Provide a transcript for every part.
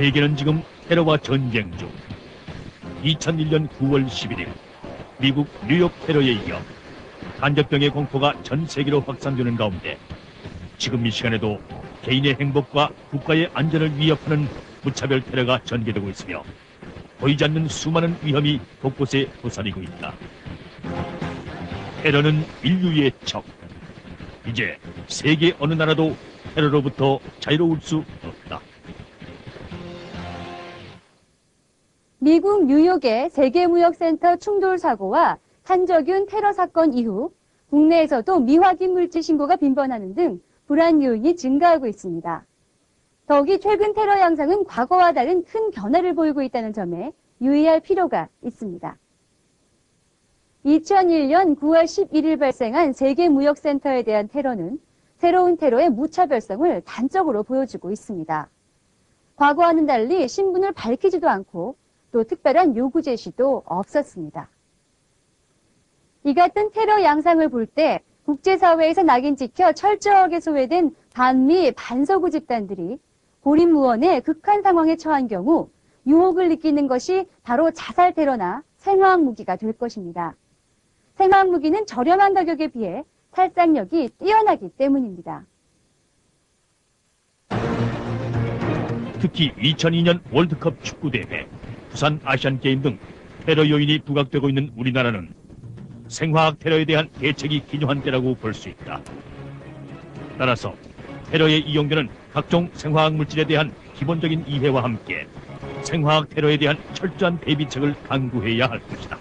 세계는 지금 테러와 전쟁 중. 2001년 9월 11일 미국 뉴욕 테러에 이어 간접병의 공포가 전 세계로 확산되는 가운데 지금 이 시간에도 개인의 행복과 국가의 안전을 위협하는 무차별 테러가 전개되고 있으며 보이지 않는 수많은 위험이 곳곳에 도사리고 있다. 테러는 인류의 적. 이제 세계 어느 나라도 테러로부터 자유로울 수 없다. 미국 뉴욕의 세계무역센터 충돌 사고와 한적윤 테러 사건 이후 국내에서도 미확인 물질 신고가 빈번하는 등 불안 요인이 증가하고 있습니다. 더욱이 최근 테러 양상은 과거와 다른 큰 변화를 보이고 있다는 점에 유의할 필요가 있습니다. 2001년 9월 11일 발생한 세계무역센터에 대한 테러는 새로운 테러의 무차별성을 단적으로 보여주고 있습니다. 과거와는 달리 신분을 밝히지도 않고 또 특별한 요구 제시도 없었습니다. 이 같은 테러 양상을 볼 때 국제사회에서 낙인 찍혀 철저하게 소외된 반미 반서구 집단들이 고립무원의 극한 상황에 처한 경우 유혹을 느끼는 것이 바로 자살 테러나 생화학 무기가 될 것입니다. 생화학 무기는 저렴한 가격에 비해 살상력이 뛰어나기 때문입니다. 특히 2002년 월드컵 축구대회, 부산 아시안게임 등 테러 요인이 부각되고 있는 우리나라는 생화학 테러에 대한 대책이 기묘한 때라고 볼 수 있다. 따라서 테러에 이용되는 각종 생화학 물질에 대한 기본적인 이해와 함께 생화학 테러에 대한 철저한 대비책을 강구해야 할 것이다.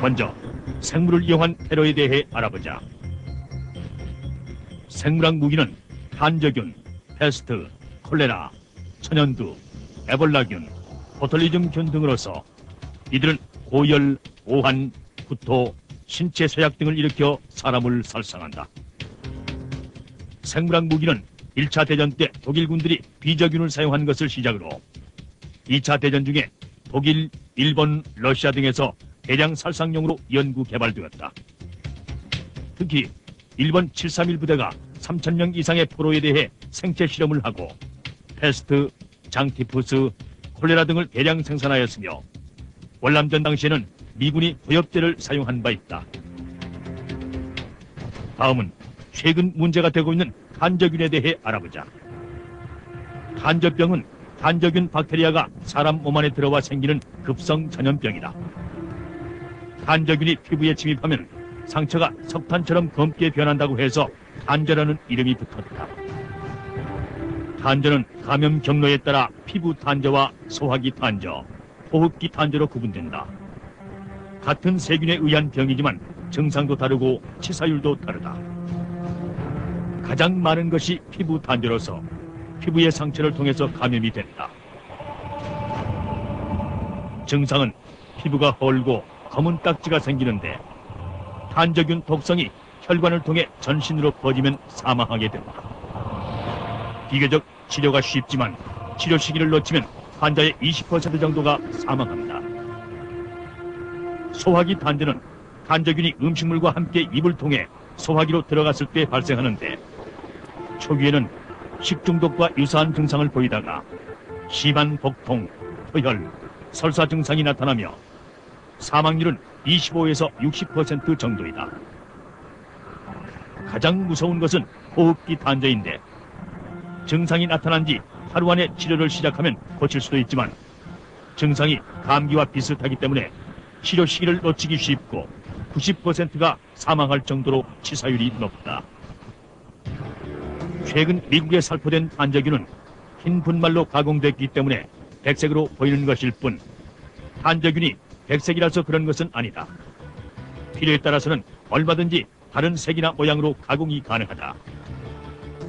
먼저 생물을 이용한 테러에 대해 알아보자. 생물학 무기는 한적균, 패스트, 콜레라, 천연두, 에볼라균, 보톨리즘균 등으로서 이들은 고열, 오한, 구토, 신체 쇠약 등을 일으켜 사람을 살상한다. 생물학 무기는 1차 대전 때 독일군들이 비저균을 사용한 것을 시작으로 2차 대전 중에 독일, 일본, 러시아 등에서 대량 살상용으로 연구 개발되었다. 특히 일본 731 부대가 3,000명 이상의 포로에 대해 생체 실험을 하고 패스트, 장티푸스, 콜레라 등을 대량 생산하였으며 월남전 당시에는 미군이 고엽제를 사용한 바 있다. 다음은 최근 문제가 되고 있는 간접균에 대해 알아보자. 간접병은 간접균 박테리아가 사람 몸 안에 들어와 생기는 급성 전염병이다. 간접균이 피부에 침입하면 상처가 석탄처럼 검게 변한다고 해서 탄저라는 이름이 붙었다. 탄저는 감염 경로에 따라 피부 탄저와 소화기 탄저, 호흡기 탄저로 구분된다. 같은 세균에 의한 병이지만 증상도 다르고 치사율도 다르다. 가장 많은 것이 피부 탄저로서 피부의 상처를 통해서 감염이 된다. 증상은 피부가 헐고 검은 딱지가 생기는데 탄저균 독성이 혈관을 통해 전신으로 퍼지면 사망하게 된다. 비교적 치료가 쉽지만 치료 시기를 놓치면 환자의 20% 정도가 사망합니다. 소화기 탄저는 간접균이 음식물과 함께 입을 통해 소화기로 들어갔을 때 발생하는데 초기에는 식중독과 유사한 증상을 보이다가 심한 복통, 토혈, 설사 증상이 나타나며 사망률은 25에서 60% 정도이다. 가장 무서운 것은 호흡기 탄저인데 증상이 나타난 지 하루 안에 치료를 시작하면 고칠 수도 있지만 증상이 감기와 비슷하기 때문에 치료 시기를 놓치기 쉽고 90%가 사망할 정도로 치사율이 높다. 최근 미국에 살포된 탄저균은 흰 분말로 가공됐기 때문에 백색으로 보이는 것일 뿐 탄저균이 백색이라서 그런 것은 아니다. 필요에 따라서는 얼마든지 다른 색이나 모양으로 가공이 가능하다.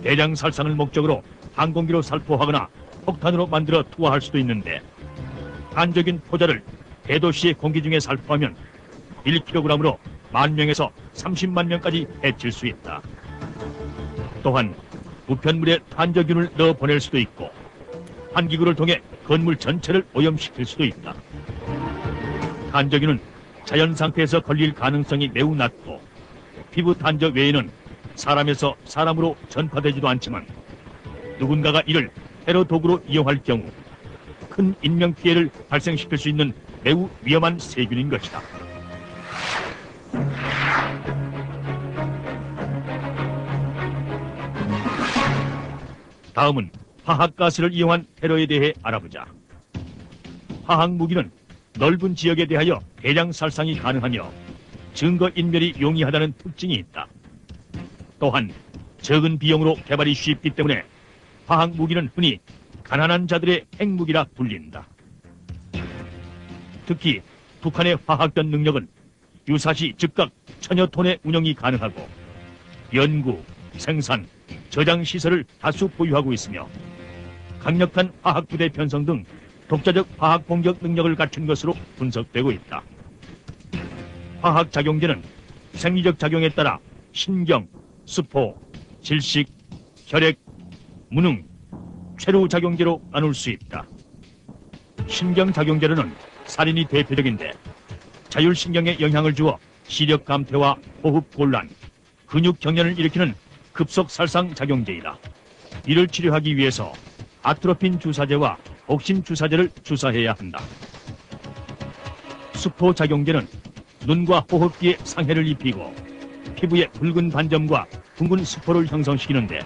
대량 살상을 목적으로 항공기로 살포하거나 폭탄으로 만들어 투하할 수도 있는데 탄저균 포자를 대도시의 공기 중에 살포하면 1kg으로 10,000명에서 30만 명까지 해칠 수 있다. 또한 우편물에 탄저균을 넣어 보낼 수도 있고 환기구를 통해 건물 전체를 오염시킬 수도 있다. 탄저균은 자연 상태에서 걸릴 가능성이 매우 낮고 피부 탄저 외에는 사람에서 사람으로 전파되지도 않지만 누군가가 이를 테러 도구로 이용할 경우 큰 인명피해를 발생시킬 수 있는 매우 위험한 세균인 것이다. 다음은 화학가스를 이용한 테러에 대해 알아보자. 화학무기는 넓은 지역에 대하여 대량 살상이 가능하며 증거인멸이 용이하다는 특징이 있다. 또한 적은 비용으로 개발이 쉽기 때문에 화학무기는 흔히 가난한 자들의 핵무기라 불린다. 특히 북한의 화학전 능력은 유사시 즉각 천여 톤의 운영이 가능하고 연구, 생산, 저장 시설을 다수 보유하고 있으며 강력한 화학부대 편성 등 독자적 화학 공격 능력을 갖춘 것으로 분석되고 있다. 화학작용제는 생리적 작용에 따라 신경, 수포, 질식, 혈액, 무능, 최루작용제로 나눌 수 있다. 신경작용제로는 살인이 대표적인데 자율신경에 영향을 주어 시력 감퇴와 호흡 곤란, 근육 경련을 일으키는 급속살상작용제이다. 이를 치료하기 위해서 아트로핀 주사제와 옥신 주사제를 주사해야 한다. 수포작용제는 눈과 호흡기에 상해를 입히고 피부에 붉은 반점과 둥근 수포를 형성시키는데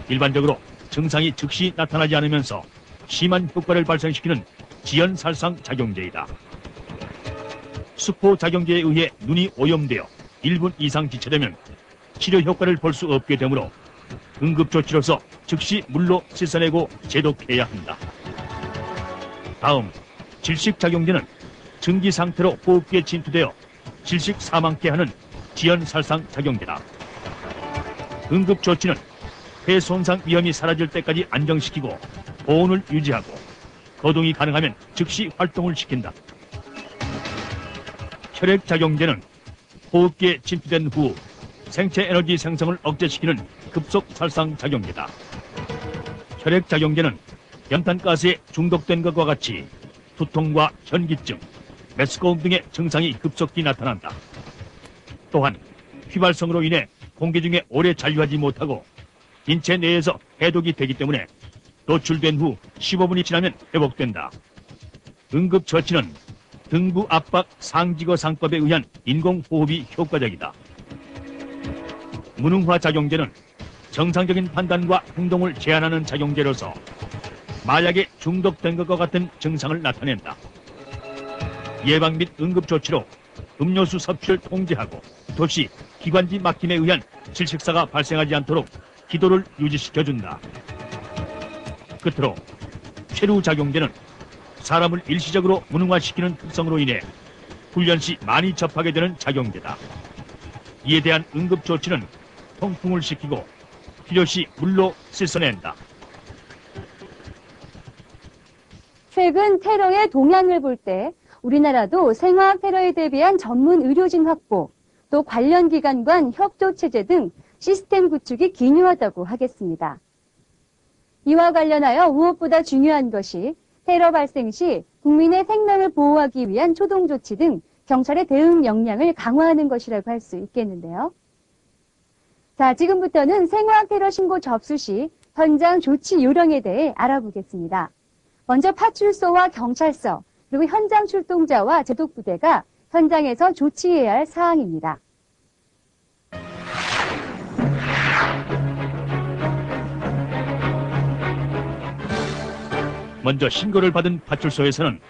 일반적으로 증상이 즉시 나타나지 않으면서 심한 효과를 발생시키는 지연살상작용제이다. 수포작용제에 의해 눈이 오염되어 1분 이상 지체되면 치료 효과를 볼 수 없게 되므로 응급조치로서 즉시 물로 씻어내고 제독해야 한다. 다음, 질식작용제는 증기 상태로 호흡기에 침투되어 질식 사망케 하는 지연살상작용제다. 응급조치는 폐 손상 위험이 사라질 때까지 안정시키고 보온을 유지하고 거동이 가능하면 즉시 활동을 시킨다. 혈액작용제는 호흡기에 침투된 후 생체 에너지 생성을 억제시키는 급속살상작용제다. 혈액작용제는 연탄가스에 중독된 것과 같이 두통과 현기증, 메스꺼움 등의 증상이 급속히 나타난다. 또한 휘발성으로 인해 공기 중에 오래 잔류하지 못하고 인체 내에서 해독이 되기 때문에 노출된 후 15분이 지나면 회복된다. 응급처치는 등부 압박 상지거 상법에 의한 인공호흡이 효과적이다. 무능화 작용제는 정상적인 판단과 행동을 제한하는 작용제로서 마약에 중독된 것과 같은 증상을 나타낸다. 예방 및 응급조치로 음료수 섭취를 통제하고 도시, 기관지 막힘에 의한 질식사가 발생하지 않도록 기도를 유지시켜준다. 끝으로 최루작용제는 사람을 일시적으로 무능화시키는 특성으로 인해 훈련 시 많이 접하게 되는 작용제다. 이에 대한 응급조치는 통풍을 시키고 필요시 물로 씻어낸다. 최근 테러의 동향을 볼 때 우리나라도 생화학 테러에 대비한 전문 의료진 확보, 또 관련 기관 간 협조 체제 등 시스템 구축이 기묘하다고 하겠습니다. 이와 관련하여 무엇보다 중요한 것이 테러 발생 시 국민의 생명을 보호하기 위한 초동 조치 등 경찰의 대응 역량을 강화하는 것이라고 할 수 있겠는데요. 자, 지금부터는 생화학 테러 신고 접수 시 현장 조치 요령에 대해 알아보겠습니다. 먼저 파출소와 경찰서, 그리고 현장 출동자와 제독부대가 현장에서 조치해야 할 사항입니다. 먼저 신고를 받은 파출소에서는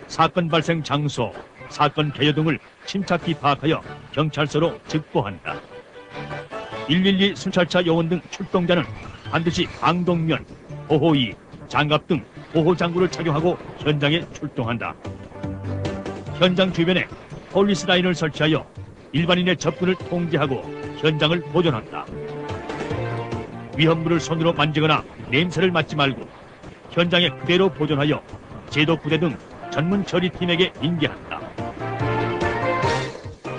사건 발생 장소, 사건 개요 등을 침착히 파악하여 경찰서로 즉보한다. 112 순찰차 요원 등 출동자는 반드시 방독면, 보호의, 장갑 등 보호장구를 착용하고 현장에 출동한다. 현장 주변에 폴리스 라인을 설치하여 일반인의 접근을 통제하고 현장을 보존한다. 위험물을 손으로 만지거나 냄새를 맡지 말고 현장에 그대로 보존하여 제독부대 등 전문 처리팀에게 인계한다.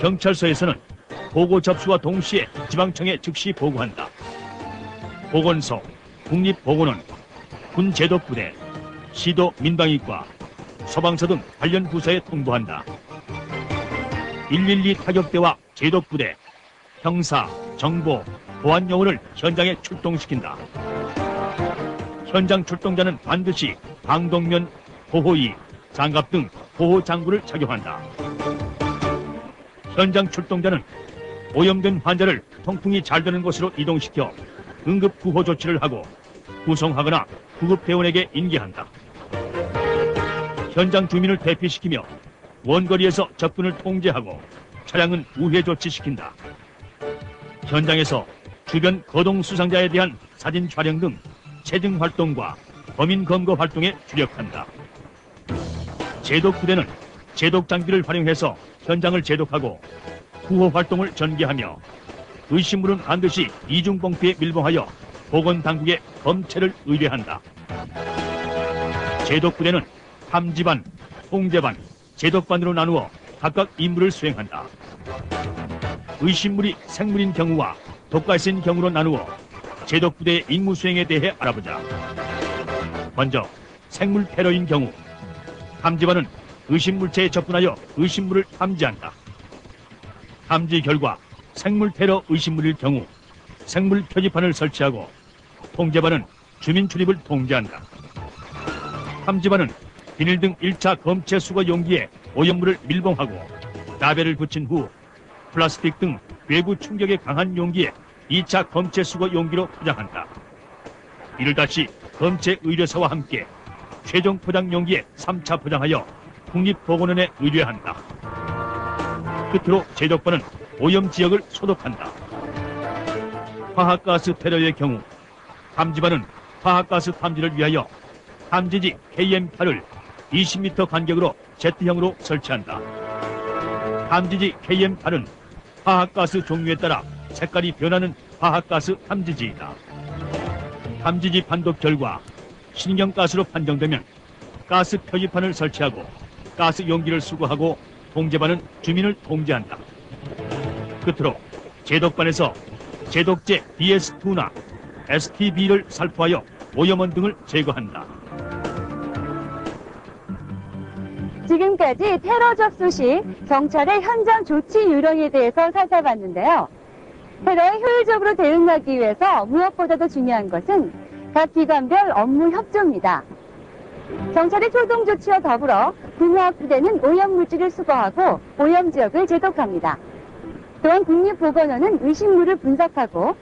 경찰서에서는 보고 접수와 동시에 지방청에 즉시 보고한다. 보건소, 국립보건원, 군제독부대, 시도 민방위과, 소방서 등 관련 부서에 통보한다. 112 타격대와 제독부대, 형사, 정보, 보안 요원을 현장에 출동시킨다. 현장 출동자는 반드시 방독면, 보호의, 장갑 등 보호 장구를 착용한다. 현장 출동자는 오염된 환자를 통풍이 잘 되는 곳으로 이동시켜 응급 구호 조치를 하고 구송하거나 구급대원에게 인계한다. 현장 주민을 대피시키며 원거리에서 접근을 통제하고 차량은 우회 조치시킨다. 현장에서 주변 거동 수상자에 대한 사진 촬영 등 체증 활동과 범인 검거 활동에 주력한다. 제독부대는 제독 장비를 활용해서 현장을 제독하고 구호 활동을 전개하며 의심물은 반드시 이중봉투에 밀봉하여 보건당국에 검체를 의뢰한다. 제독부대는 탐지반, 통제반, 제독반으로 나누어 각각 임무를 수행한다. 의심물이 생물인 경우와 독가스인 경우로 나누어 제독부대의 임무 수행에 대해 알아보자. 먼저 생물 테러인 경우, 탐지반은 의심물체에 접근하여 의심물을 탐지한다. 탐지 결과 생물 테러 의심물일 경우 생물 표지판을 설치하고, 통제반은 주민 출입을 통제한다. 탐지반은 비닐 등 1차 검체 수거 용기에 오염물을 밀봉하고 라벨을 붙인 후 플라스틱 등 외부 충격에 강한 용기에 2차 검체 수거 용기로 포장한다. 이를 다시 검체 의뢰서와 함께 최종 포장 용기에 3차 포장하여 국립보건원에 의뢰한다. 끝으로 제독반은 오염 지역을 소독한다. 화학가스 테러의 경우, 탐지반은 화학가스 탐지를 위하여 탐지지 KM8을 20m 간격으로 Z형으로 설치한다. 탐지지 KM8은 화학가스 종류에 따라 색깔이 변하는 화학가스 탐지지이다. 탐지지 판독 결과 신경가스로 판정되면 가스 표지판을 설치하고 가스 용기를 수거하고, 통제반은 주민을 통제한다. 끝으로 제독반에서 제독제 DS2나 STB를 살포하여 오염원 등을 제거한다. 지금까지 테러 접수 시 경찰의 현장 조치 요령에 대해서 살펴봤는데요. 테러에 효율적으로 대응하기 위해서 무엇보다도 중요한 것은 각 기관별 업무 협조입니다. 경찰의 초동 조치와 더불어 국화학부대는 오염물질을 수거하고 오염지역을 제독합니다. 또한 국립보건원은 의심물을 분석하고,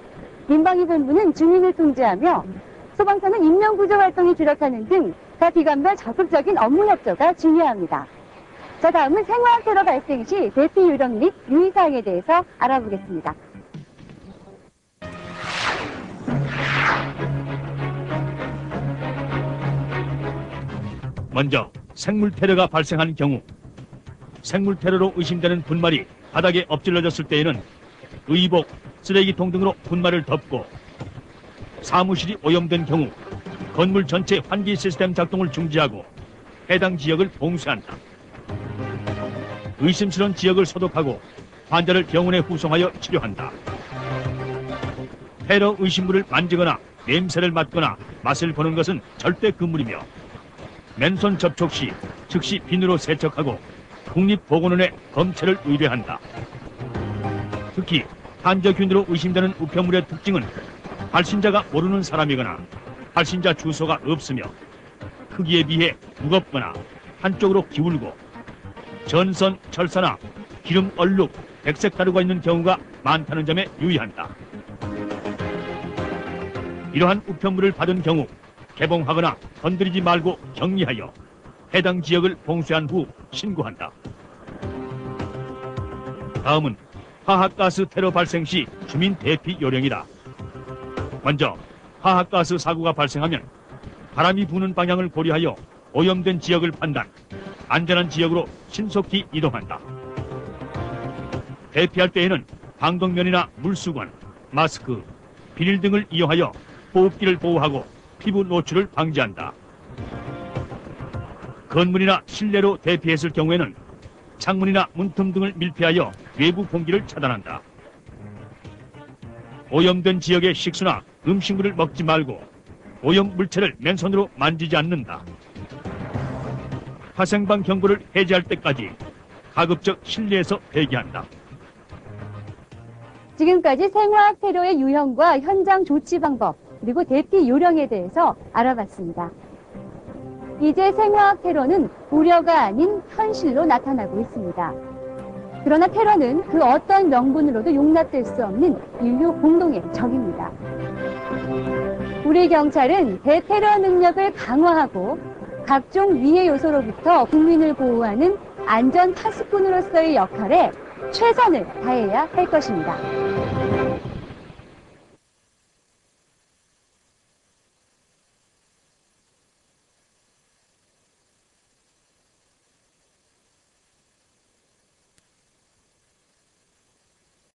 민방위본부는 주민을 통제하며, 소방서는 인명구조 활동에 주력하는 등 각 기관별 적극적인 업무 협조가 중요합니다. 자, 다음은 생화학 테러 발생 시 대피 요령 및 유의사항에 대해서 알아보겠습니다. 먼저 생물 테러가 발생한 경우, 생물 테러로 의심되는 분말이 바닥에 엎질러졌을 때에는 의복, 쓰레기통 등으로 분말을 덮고, 사무실이 오염된 경우 건물 전체 환기 시스템 작동을 중지하고 해당 지역을 봉쇄한다. 의심스러운 지역을 소독하고 환자를 병원에 후송하여 치료한다. 테러 의심물을 만지거나 냄새를 맡거나 맛을 보는 것은 절대 금물이며, 맨손 접촉 시 즉시 비누로 세척하고 국립보건원에 검체를 의뢰한다. 특히 환저균으로 의심되는 우편물의 특징은 발신자가 모르는 사람이거나 발신자 주소가 없으며 크기에 비해 무겁거나 한쪽으로 기울고 전선, 철사나 기름 얼룩, 백색 가루가 있는 경우가 많다는 점에 유의한다. 이러한 우편물을 받은 경우 개봉하거나 건드리지 말고 격리하여 해당 지역을 봉쇄한 후 신고한다. 다음은 화학가스 테러 발생 시 주민 대피 요령이다. 먼저 화학가스 사고가 발생하면 바람이 부는 방향을 고려하여 오염된 지역을 판단, 안전한 지역으로 신속히 이동한다. 대피할 때에는 방독면이나 물수건, 마스크, 비닐 등을 이용하여 호흡기를 보호하고 피부 노출을 방지한다. 건물이나 실내로 대피했을 경우에는 창문이나 문틈 등을 밀폐하여 외부 공기를 차단한다. 오염된 지역의 식수나 음식물을 먹지 말고 오염 물체를 맨손으로 만지지 않는다. 화생방 경보를 해제할 때까지 가급적 실내에서 대기한다. 지금까지 생화학 테러의 유형과 현장 조치 방법, 그리고 대피 요령에 대해서 알아봤습니다. 이제 생화학 테러는 우려가 아닌 현실로 나타나고 있습니다. 그러나 테러는 그 어떤 명분으로도 용납될 수 없는 인류 공동의 적입니다. 우리 경찰은 대테러 능력을 강화하고 각종 위해 요소로부터 국민을 보호하는 안전 파수꾼으로서의 역할에 최선을 다해야 할 것입니다.